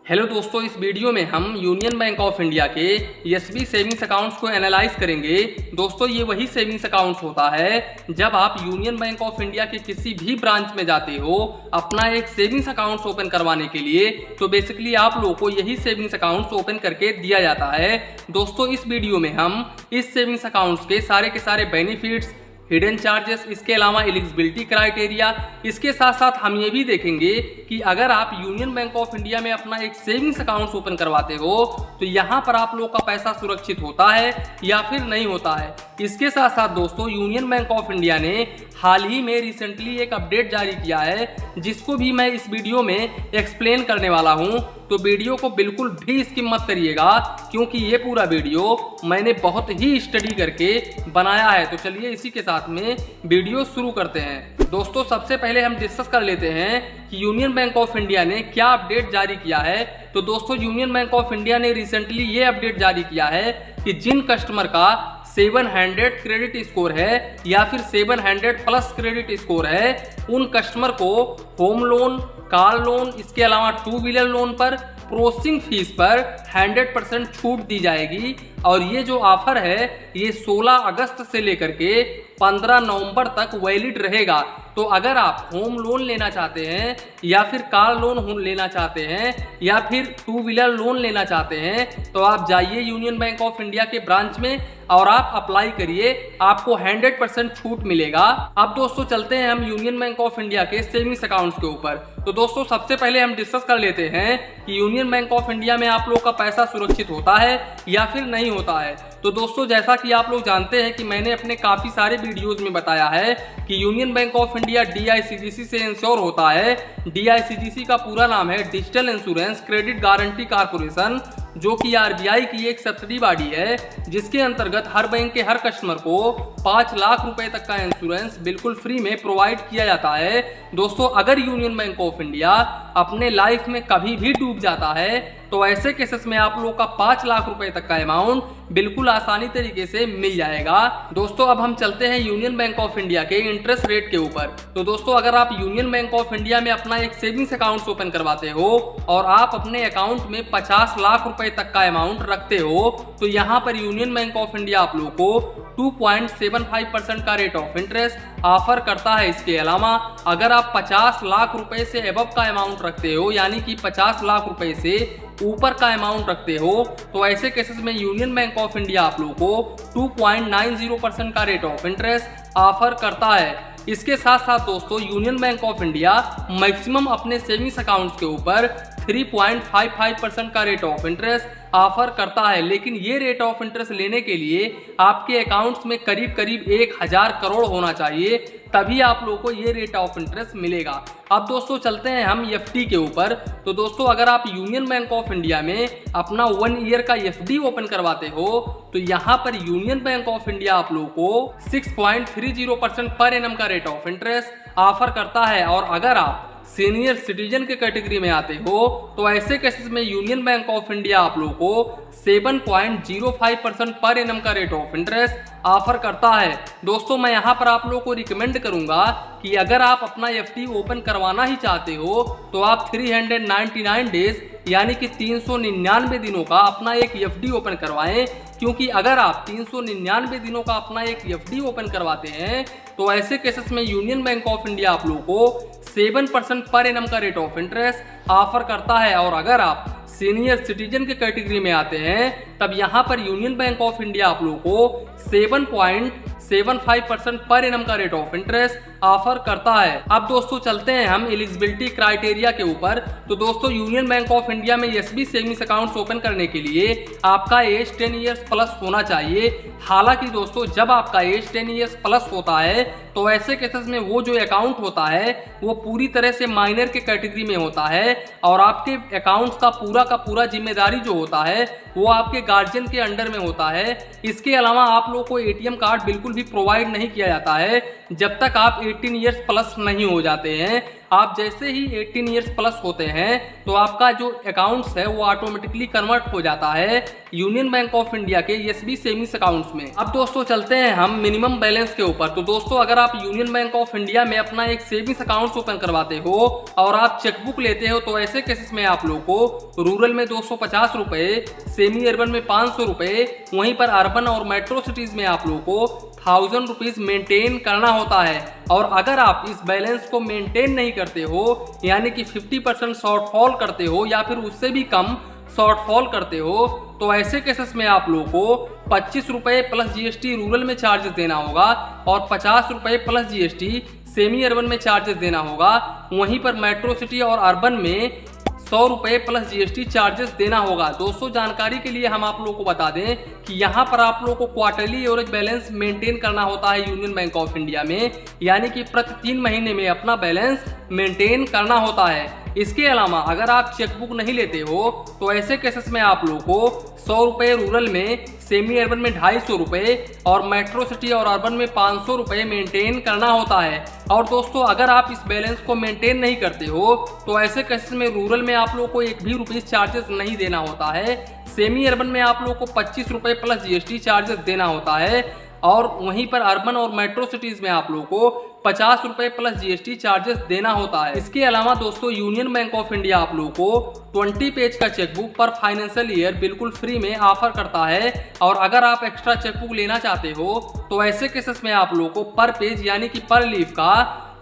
Hello दोस्तों, इस video में हम यूनियन बैंक ऑफ इंडिया के एसबी सेविंग्स अकाउंट्स को एनालाइज करेंगे। दोस्तों, ये वही सेविंग्स अकाउंट्स होता है जब आप यूनियन बैंक ऑफ इंडिया के किसी भी ब्रांच में जाते हो अपना एक सेविंग्स अकाउंट्स ओपन करवाने के लिए, तो बेसिकली आप लोगों को यही सेविंग्स अकाउंट्स ओपन करके दिया जाता है। दोस्तों, इस वीडियो में हम इस सेविंग्स अकाउंट्स के सारे बेनिफिट्स, हिडन चार्जेस, इसके अलावा एलिजिबिलिटी क्राइटेरिया, इसके साथ साथ हम ये भी देखेंगे कि अगर आप यूनियन बैंक ऑफ इंडिया में अपना एक सेविंग्स अकाउंट ओपन करवाते हो तो यहाँ पर आप लोग का पैसा सुरक्षित होता है या फिर नहीं होता है। इसके साथ साथ दोस्तों, यूनियन बैंक ऑफ इंडिया ने हाल ही में रिसेंटली एक अपडेट जारी किया है जिसको भी मैं इस वीडियो में एक्सप्लेन करने वाला हूँ। तो वीडियो को बिल्कुल भी स्किप मत करिएगा क्योंकि ये पूरा वीडियो मैंने बहुत ही स्टडी करके बनाया है। तो चलिए इसी के साथ में वीडियो शुरू करते हैं। दोस्तों, सबसे पहले हम डिस्कस कर लेते हैं कि यूनियन बैंक ऑफ इंडिया ने क्या अपडेट जारी किया है। तो दोस्तों, यूनियन बैंक ऑफ इंडिया ने रिसेंटली ये अपडेट जारी किया है कि जिन कस्टमर का 700 क्रेडिट स्कोर है या फिर 700 प्लस क्रेडिट स्कोर है, उन कस्टमर को होम लोन, कार लोन, इसके अलावा 2 व्हीलर लोन पर प्रोसेसिंग फीस पर 100% छूट दी जाएगी। और ये जो ऑफर है ये 16 अगस्त से लेकर के 15 नवंबर तक वैलिड रहेगा। तो अगर आप होम लोन लेना चाहते हैं या फिर कार लोन लेना चाहते हैं या फिर 2 व्हीलर लोन लेना चाहते हैं तो आप जाइए यूनियन बैंक ऑफ इंडिया के ब्रांच में और आप अप्लाई करिए, आपको 100% छूट मिलेगा। अब दोस्तों चलते हैं हम यूनियन बैंक ऑफ इंडिया के सेविंग्स अकाउंट्स के ऊपर। तो दोस्तों, सबसे पहले हम डिस्कस कर लेते हैं कि यूनियन बैंक ऑफ इंडिया में आप लोग का पैसा सुरक्षित होता है या फिर नहीं होता है। तो दोस्तों, जैसा कि आप लोग जानते हैं कि मैंने अपने काफ़ी सारे वीडियोस में बताया है कि union bank of India DICGC से इंश्योर होता है। DICGC का पूरा नाम है digital insurance credit guarantee corporation, जो कि RBI की एक सब्सिडी बॉडी है जिसके अंतर्गत हर बैंक के हर कस्टमर को 5 लाख रुपए तक का इंश्योरेंस बिल्कुल फ्री में प्रोवाइड किया जाता है। दोस्तों, अगर यूनियन बैंक ऑफ इंडिया अपने लाइफ में कभी भी डूब जाता है तो ऐसे केसेस में आप लोग का 5 लाख रुपए तक का अमाउंट बिल्कुल आसानी तरीके से मिल जाएगा। दोस्तों, अब हम चलते हैं यूनियन बैंक ऑफ इंडिया के इंटरेस्ट रेट के ऊपर। तो दोस्तों, अगर आप यूनियन बैंक ऑफ इंडिया में अपना एक सेविंग्स अकाउंट ओपन करवाते हो और आप अपने अकाउंट में 50 लाख रुपए तक का अमाउंट रखते हो तो यहाँ पर यूनियन बैंक ऑफ इंडिया आप लोग को 2.75% का रेट ऑफ इंटरेस्ट ऑफर करता है। इसके अलावा अगर आप 50 लाख रुपए से अबव का अमाउंट रखते हो यानी कि 50 लाख रुपए से ऊपर का अमाउंट रखते हो तो ऐसे केसेस में यूनियन बैंक ऑफ इंडिया आप लोगों को 2.90% का रेट ऑफ इंटरेस्ट ऑफर करता है। इसके साथ साथ दोस्तों, union bank of India maximum अपने सेविंग्स अकाउंट्स के ऊपर 3.55% का रेट ऑफ इंटरेस्ट ऑफर करता है। लेकिन ये रेट ऑफ इंटरेस्ट लेने के लिए आपके अकाउंट्स में करीब 1000 करोड़ होना चाहिए, तभी आप लोगों को ये रेट ऑफ इंटरेस्ट मिलेगा। अब दोस्तों चलते हैं हम FD के ऊपर। तो दोस्तों, अगर आप यूनियन बैंक ऑफ इंडिया में अपना 1 ईयर का FD ओपन करवाते हो तो यहाँ पर यूनियन बैंक ऑफ इंडिया आप लोगों को 6.30% पर एनम का रेट ऑफ इंटरेस्ट ऑफर करता है। और अगर आप सीनियर सिटीजन के कैटेगरी में आते हो तो ऐसे केसेस में यूनियन बैंक ऑफ इंडिया आप लोगों को 7.05% पर एनम का रेट ऑफ इंटरेस्ट ऑफर करता है। दोस्तों, मैं यहाँ पर आप लोगों को रिकमेंड करूंगा कि अगर आप अपना FD ओपन करवाना ही चाहते हो तो आप 399 डेज यानी कि 399 दिनों का अपना एक FD ओपन करवाएं, क्योंकि अगर आप 399 दिनों का अपना एक FD ओपन करवाते हैं तो ऐसे केसेस में यूनियन बैंक ऑफ इंडिया आप लोगों को 7% पर एनम का रेट ऑफ इंटरेस्ट ऑफर करता है। और अगर आप सीनियर सिटीजन के कैटेगरी में आते हैं तब यहाँ पर यूनियन बैंक ऑफ इंडिया आप लोगों को 7.75% पर एनम का रेट ऑफ इंटरेस्ट ऑफर करता है। अब दोस्तों चलते हैं हम एलिजिबिलिटी क्राइटेरिया के ऊपर। तो दोस्तों, यूनियन बैंक ऑफ इंडिया में एसबी सेविंग्स अकाउंट्स ओपन करने के लिए आपका एज 10 ईयर्स प्लस होना चाहिए। हालांकि दोस्तों, जब आपका एज 10 ईयर्स प्लस होता है तो ऐसे केसेस में वो जो अकाउंट होता है वो पूरी तरह से माइनर के कैटेगरी में होता है और आपके अकाउंट्स का पूरा जिम्मेदारी जो होता है वो आपके गार्जियन के अंडर में होता है। इसके अलावा आप लोगों को ATM कार्ड बिल्कुल भी प्रोवाइड नहीं किया जाता है जब तक आप 18 ईयर्स प्लस नहीं हो जाते हैं। आप जैसे ही 18 ईयर्स प्लस होते हैं तो आपका जो अकाउंट्स है वो ऑटोमेटिकली कन्वर्ट हो जाता है यूनियन बैंक ऑफ इंडिया के एसबी सेविंग्स अकाउंट्स में। अब दोस्तों चलते हैं हम मिनिमम बैलेंस के ऊपर। तो दोस्तों अगर आप यूनियन बैंक ऑफ इंडिया में अपना एक सेविंग्स अकाउंट ओपन करवाते हो और आप चेकबुक लेते हो तो ऐसे केसेस में आप लोग को रूरल में 250 रुपए, सेमी अर्बन में 500 रुपए, वहीं पर अर्बन और मेट्रो सिटीज में आप लोग को 1000 रुपीज मेंटेन करना होता है। और अगर आप इस बैलेंस को मेंटेन नहीं करते हो यानी कि 50% शॉर्टफॉल करते हो या फिर उससे भी कम शॉर्टफॉल करते हो तो ऐसे केसेस में आप लोगों को 25 रुपए प्लस जीएसटी रूरल में चार्जेस देना होगा और 50 रुपए प्लस जीएसटी सेमी अर्बन में चार्जेस देना होगा। वहीं पर मेट्रो सिटी और अर्बन में 100 रुपए प्लस जीएसटी चार्जेस देना होगा। दोस्तों जानकारी के लिए हम आप लोगों को बता दें कि यहाँ पर आप लोगों को क्वार्टरली एवरेज बैलेंस मेंटेन करना होता है यूनियन बैंक ऑफ इंडिया में, यानी कि प्रति 3 महीने में अपना बैलेंस मेंटेन करना होता है। इसके अलावा अगर आप चेकबुक नहीं लेते हो तो ऐसे केसेस में आप लोगों को 100 रुपए रूरल में, सेमी अर्बन में 250 रुपए और मेट्रो सिटी और अर्बन में 500 रुपए मेंटेन करना होता है। और दोस्तों अगर आप इस बैलेंस को मेंटेन नहीं करते हो तो ऐसे केसेस में रूरल में आप लोगों को एक भी रुपीस चार्जेस नहीं देना होता है। सेमी अर्बन में आप लोगों को 25 रुपए प्लस जीएसटी चार्जेस देना होता है और वहीं पर अर्बन और मेट्रो सिटीज में आप लोगों को 50 रुपए प्लस जीएसटी चार्जेस देना होता है। इसके अलावा दोस्तों यूनियन बैंक ऑफ इंडिया आप लोगों को 20 पेज का चेकबुक पर फाइनेंशियल ईयर बिल्कुल फ्री में ऑफर करता है। और अगर आप एक्स्ट्रा चेकबुक लेना चाहते हो तो ऐसे केसेस में आप लोगों को पर पेज यानी कि पर लीफ का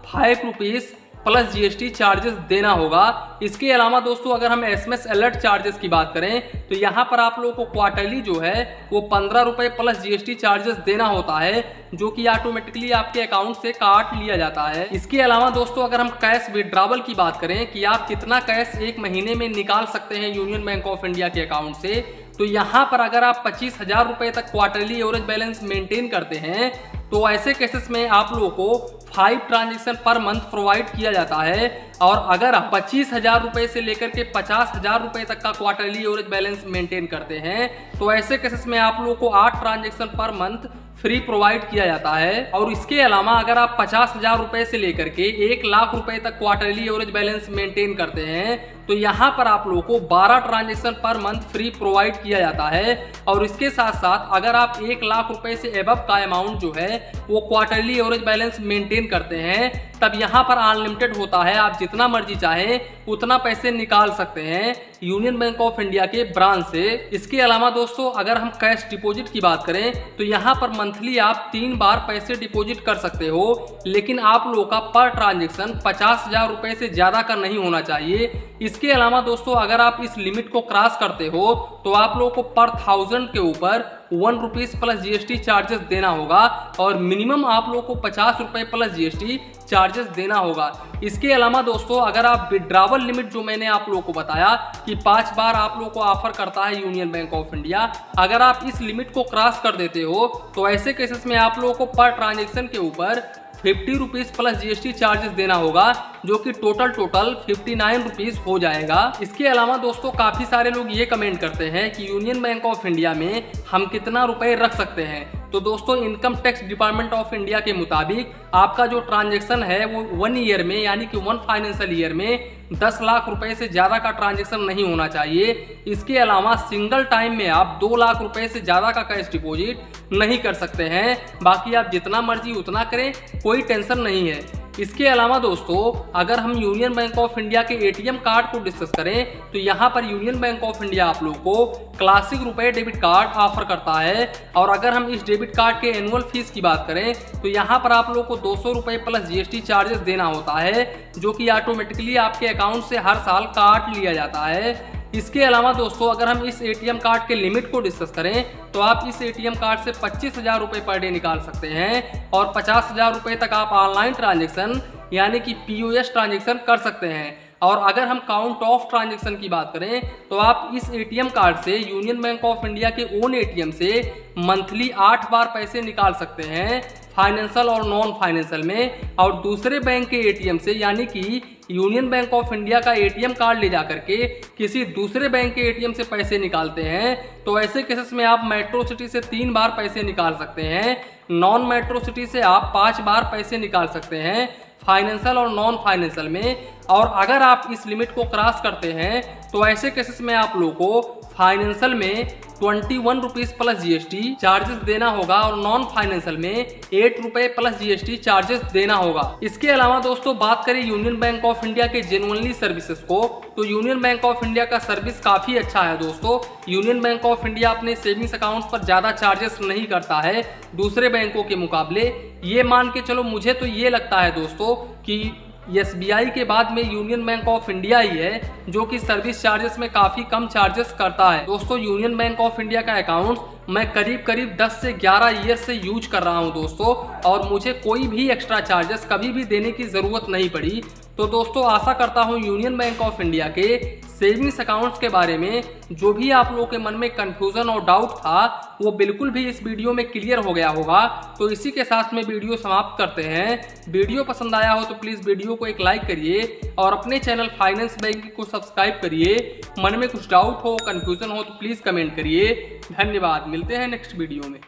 5 रुपीज प्लस जीएसटी चार्जेस देना होगा। इसके अलावा दोस्तों अगर हम एसएमएस अलर्ट चार्जेस की बात करें तो यहाँ पर आप लोगों को क्वार्टरली जो है वो 15 रुपए प्लस जीएसटी चार्जेस देना होता है, जो कि ऑटोमेटिकली आपके अकाउंट से काट लिया जाता है। इसके अलावा दोस्तों अगर हम कैश विड्रॉवल की बात करें कि आप कितना कैश एक महीने में निकाल सकते हैं यूनियन बैंक ऑफ इंडिया के अकाउंट से, तो यहाँ पर अगर आप 25,000 रुपए तक क्वार्टरली एवरेज बैलेंस मेंटेन करते हैं तो ऐसे केसेस में आप लोगों को 5 ट्रांजेक्शन पर मंथ प्रोवाइड किया जाता है। और अगर आप 25,000 रुपए से लेकर के 50,000 रुपए तक का क्वार्टरली एवरेज बैलेंस मेंटेन करते हैं तो ऐसे केसेस में आप लोगों को 8 transaction per month free provide किया जाता है। और इसके अलावा अगर आप 50,000 रुपए से लेकर के 1 लाख रुपए तक क्वार्टरली एवरेज बैलेंस मेंटेन करते हैं तो यहाँ पर आप लोगों को 12 transaction per month free provide किया जाता है। और इसके साथ साथ अगर आप 1 लाख रुपए से एबव का अमाउंट जो है वो क्वार्टरली एवरेज बैलेंस मेंटेन करते हैं तब यहाँ पर अनलिमिटेड होता है, आप जितना मर्जी चाहें उतना पैसे निकाल सकते हैं यूनियन बैंक ऑफ इंडिया के ब्रांच से। इसके अलावा दोस्तों अगर हम कैश डिपॉजिट की बात करें तो यहाँ पर मंथली आप 3 बार पैसे डिपॉजिट कर सकते हो, लेकिन आप लोगों का पर ट्रांजेक्शन 50,000 रुपए से ज्यादा का नहीं होना चाहिए। इसके अलावा दोस्तों अगर आप इस लिमिट को क्रॉस करते हो तो आप लोगों को पर 1000 के ऊपर 1 रुपीज प्लस जीएसटी चार्जेस देना होगा और मिनिमम आप लोगों को 50 रुपए प्लस जीएसटी चार्जेस देना होगा। इसके अलावा दोस्तों अगर आप विड्रॉवल लिमिट जो मैंने आप लोगों को बताया कि 5 बार आप लोगों को ऑफर करता है यूनियन बैंक ऑफ इंडिया, अगर आप इस लिमिट को क्रॉस कर देते हो तो ऐसे केसेस में आप लोगों को पर ट्रांजेक्शन के ऊपर 50 रुपीज प्लस जीएसटी चार्जेस देना होगा, जो कि टोटल 59 रुपीज हो जाएगा। इसके अलावा दोस्तों काफी सारे लोग ये कमेंट करते हैं कि यूनियन बैंक ऑफ इंडिया में हम कितना रुपए रख सकते हैं। तो दोस्तों income tax department of India के मुताबिक आपका जो ट्रांजेक्शन है वो 1 ईयर में यानी कि 1 फाइनेंशियल ईयर में 10 लाख रुपए से ज्यादा का ट्रांजेक्शन नहीं होना चाहिए। इसके अलावा सिंगल टाइम में आप 2 लाख रुपए से ज्यादा का कैश डिपॉजिट नहीं कर सकते हैं। बाकी आप जितना मर्जी उतना करें, कोई टेंशन नहीं है। इसके अलावा दोस्तों अगर हम यूनियन बैंक ऑफ इंडिया के एटीएम कार्ड को डिस्कस करें तो यहाँ पर यूनियन बैंक ऑफ इंडिया आप लोगों को क्लासिक रुपए डेबिट कार्ड ऑफर करता है। और अगर हम इस डेबिट कार्ड के एनुअल फीस की बात करें तो यहाँ पर आप लोगों को 200 रुपए प्लस जीएसटी चार्जेस देना होता है, जो कि ऑटोमेटिकली आपके अकाउंट से हर साल काट लिया जाता है। इसके अलावा दोस्तों अगर हम इस एटीएम कार्ड के लिमिट को डिस्कस करें तो आप इस एटीएम कार्ड से 25,000 रुपए पर डे निकाल सकते हैं और 50,000 रुपए तक आप ऑनलाइन ट्रांजैक्शन यानी कि पीओएस ट्रांजैक्शन कर सकते हैं। और अगर हम काउंट ऑफ ट्रांजैक्शन की बात करें तो आप इस एटीएम कार्ड से यूनियन बैंक ऑफ इंडिया के ओन एटीएम से मंथली 8 बार पैसे निकाल सकते हैं फाइनेंशियल और नॉन फाइनेंशियल में, और दूसरे बैंक के एटीएम से यानी कि यूनियन बैंक ऑफ इंडिया का एटीएम कार्ड ले जाकर के किसी दूसरे बैंक के एटीएम से पैसे निकालते हैं तो ऐसे केसेस में आप मेट्रो सिटी से 3 बार पैसे निकाल सकते हैं, नॉन मेट्रो सिटी से आप 5 बार पैसे निकाल सकते हैं, फाइनेंशियल और नॉन फाइनेंशियल में। और अगर आप इस लिमिट को क्रॉस करते हैं तो ऐसे केसेस में आप लोगों को फाइनेंशियल में 21 रुपीज प्लस जीएसटी चार्जेस देना होगा और नॉन फाइनेंशियल में 8 रुपए प्लस जीएसटी चार्जेस देना होगा। इसके अलावा दोस्तों बात करें यूनियन बैंक ऑफ इंडिया के जेन्युइनली सर्विसेज को, तो यूनियन बैंक ऑफ इंडिया का सर्विस काफी अच्छा है दोस्तों। यूनियन बैंक ऑफ इंडिया अपने सेविंग्स अकाउंट्स पर ज्यादा चार्जेस नहीं करता है दूसरे बैंकों के मुकाबले। ये मान के चलो, मुझे तो ये लगता है दोस्तों कि एसबीआई के बाद में यूनियन बैंक ऑफ इंडिया ही है जो कि सर्विस चार्जेस में काफी कम चार्जेस करता है। दोस्तों यूनियन बैंक ऑफ इंडिया का अकाउंट मैं करीब 10 से 11 ईयर से यूज कर रहा हूं दोस्तों, और मुझे कोई भी एक्स्ट्रा चार्जेस कभी भी देने की जरूरत नहीं पड़ी। तो दोस्तों आशा करता हूं यूनियन बैंक ऑफ इंडिया के सेविंग्स अकाउंट्स के बारे में जो भी आप लोगों के मन में कंफ्यूजन और डाउट था वो बिल्कुल भी इस वीडियो में क्लियर हो गया होगा। तो इसी के साथ में वीडियो समाप्त करते हैं। वीडियो पसंद आया हो तो प्लीज़ वीडियो को एक लाइक करिए और अपने चैनल फाइनेंस बैंकिंग को सब्सक्राइब करिए। मन में कुछ डाउट हो, कंफ्यूजन हो तो प्लीज़ कमेंट करिए। धन्यवाद, मिलते हैं नेक्स्ट वीडियो में।